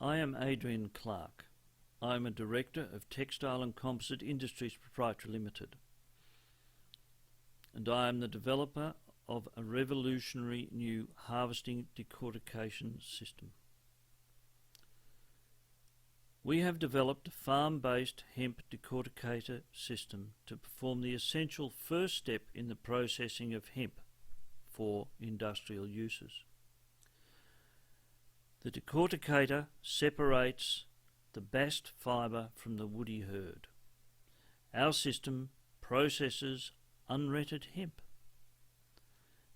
I am Adrian Clark. I am a Director of Textile and Composite Industries Proprietary Limited, and I am the developer of a revolutionary new harvesting decortication system. We have developed a farm-based hemp decorticator system to perform the essential first step in the processing of hemp for industrial uses. The decorticator separates the bast fibre from the woody herd. Our system processes unretted hemp.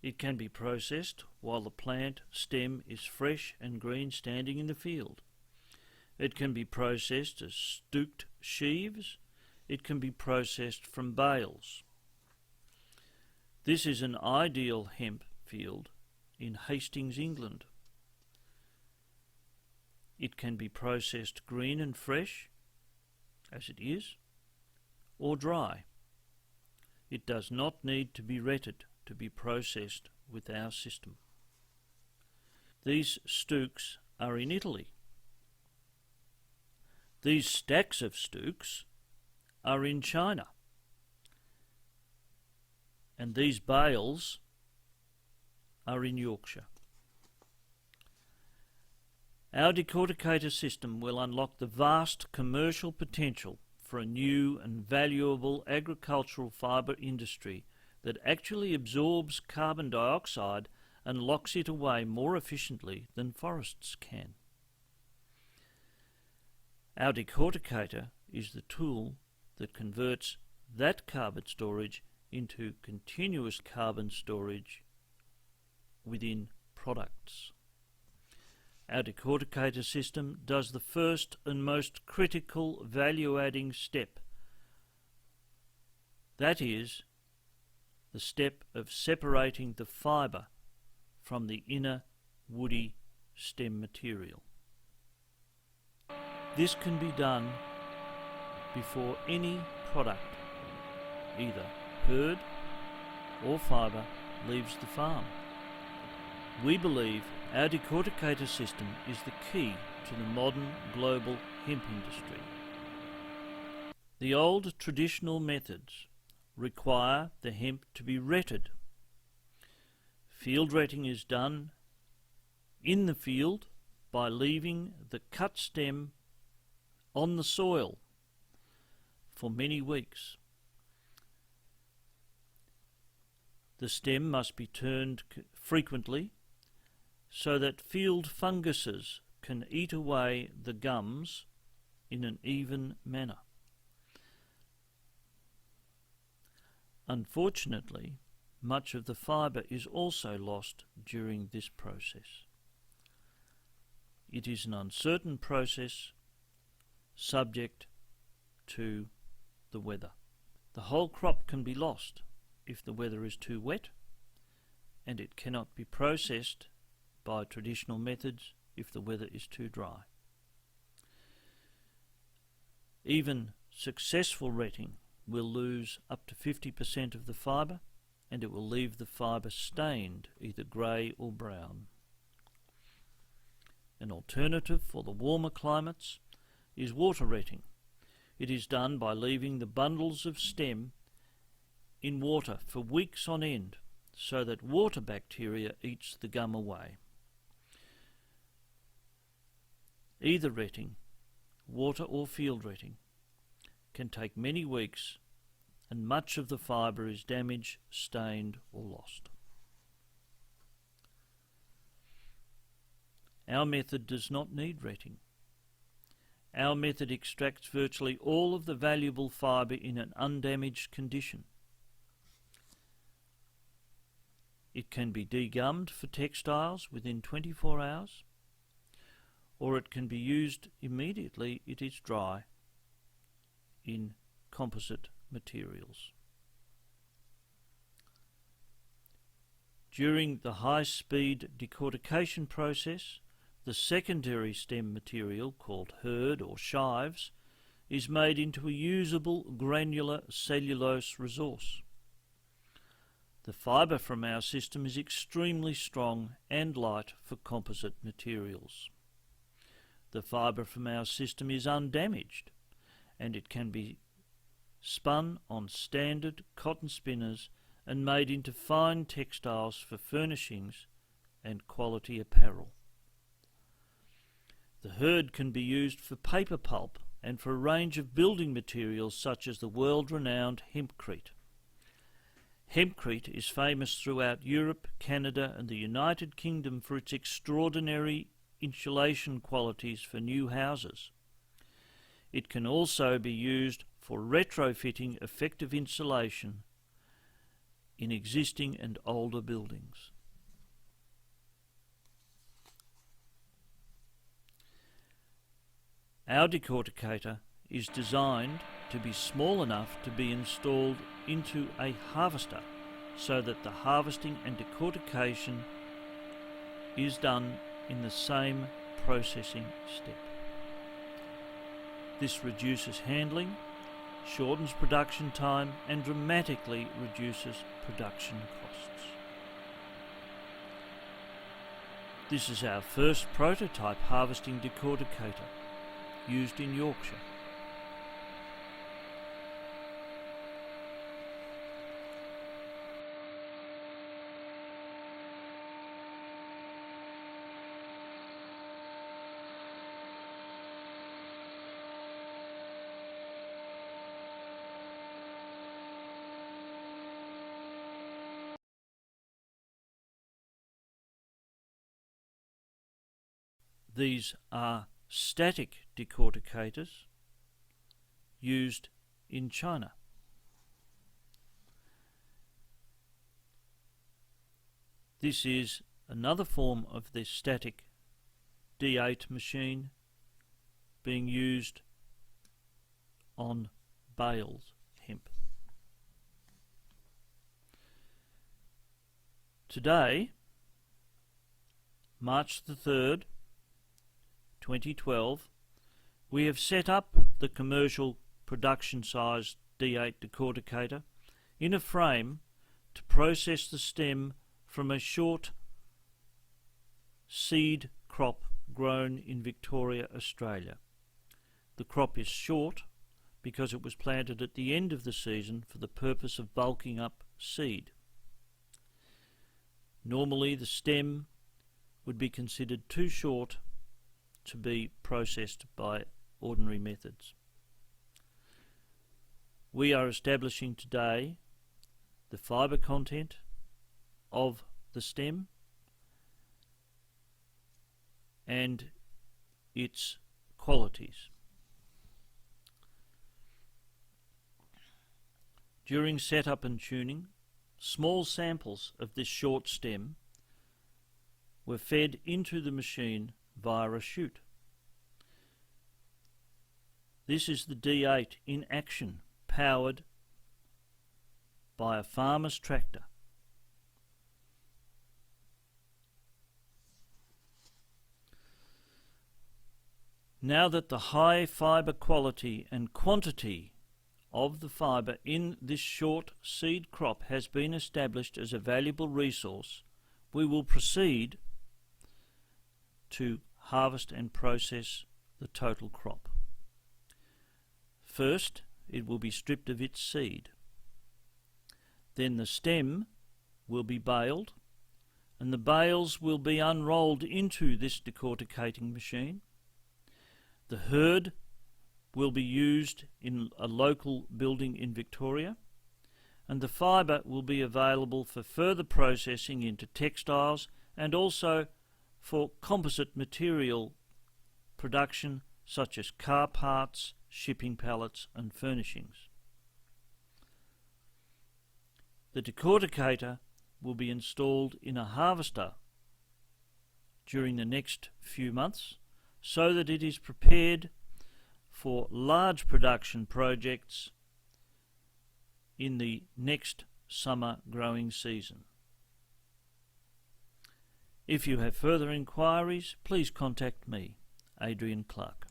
It can be processed while the plant stem is fresh and green standing in the field. It can be processed as stooked sheaves. It can be processed from bales. This is an ideal hemp field in Hastings, England. It can be processed green and fresh, as it is, or dry. It does not need to be retted to be processed with our system. These stooks are in Italy. These stacks of stooks are in China. And these bales are in Yorkshire. Our decorticator system will unlock the vast commercial potential for a new and valuable agricultural fibre industry that actually absorbs carbon dioxide and locks it away more efficiently than forests can. Our decorticator is the tool that converts that carbon storage into continuous carbon storage within products. Our decorticator system does the first and most critical value-adding step. That is, the step of separating the fibre from the inner woody stem material. This can be done before any product, either herd or fibre, leaves the farm. We believe our decorticator system is the key to the modern global hemp industry. The old traditional methods require the hemp to be retted. Field retting is done in the field by leaving the cut stem on the soil for many weeks. The stem must be turned frequently so that field funguses can eat away the gums in an even manner. Unfortunately, much of the fibre is also lost during this process. It is an uncertain process subject to the weather. The whole crop can be lost if the weather is too wet, and it cannot be processed by traditional methods if the weather is too dry. Even successful retting will lose up to 50% of the fibre, and it will leave the fibre stained either grey or brown. An alternative for the warmer climates is water retting. It is done by leaving the bundles of stem in water for weeks on end so that water bacteria eats the gum away. Either retting, water or field retting, can take many weeks, and much of the fibre is damaged, stained or lost. Our method does not need retting. Our method extracts virtually all of the valuable fibre in an undamaged condition. It can be degummed for textiles within 24 hours, or it can be used immediately it is dry in composite materials. During the high-speed decortication process, the secondary stem material, called herd or shives, is made into a usable granular cellulose resource. The fibre from our system is extremely strong and light for composite materials. The fibre from our system is undamaged, and it can be spun on standard cotton spinners and made into fine textiles for furnishings and quality apparel. The hurd can be used for paper pulp and for a range of building materials such as the world-renowned hempcrete. Hempcrete is famous throughout Europe, Canada and the United Kingdom for its extraordinary insulation qualities for new houses. It can also be used for retrofitting effective insulation in existing and older buildings. Our decorticator is designed to be small enough to be installed into a harvester so that the harvesting and decortication is done in the same processing step. This reduces handling, shortens production time and dramatically reduces production costs. This is our first prototype harvesting decorticator used in Yorkshire. These are static decorticators used in China. This is another form of the static D8 machine being used on baled hemp. Today, March the 3rd, 2012, we have set up the commercial production size D8 decorticator in a frame to process the stem from a short seed crop grown in Victoria, Australia. The crop is short because it was planted at the end of the season for the purpose of bulking up seed. Normally the stem would be considered too short to be processed by ordinary methods. We are establishing today the fibre content of the stem and its qualities. During setup and tuning, small samples of this short stem were fed into the machine via a chute. This is the D8 in action, powered by a farmer's tractor. Now that the high fibre quality and quantity of the fibre in this short seed crop has been established as a valuable resource, we will proceed to harvest and process the total crop. First, it will be stripped of its seed. Then the stem will be baled, and the bales will be unrolled into this decorticating machine. The hurd will be used in a local building in Victoria, and the fibre will be available for further processing into textiles and also for composite material production such as car parts, shipping pallets and furnishings. The decorticator will be installed in a harvester during the next few months so that it is prepared for large production projects in the next summer growing season. If you have further inquiries, please contact me, Adrian Clark.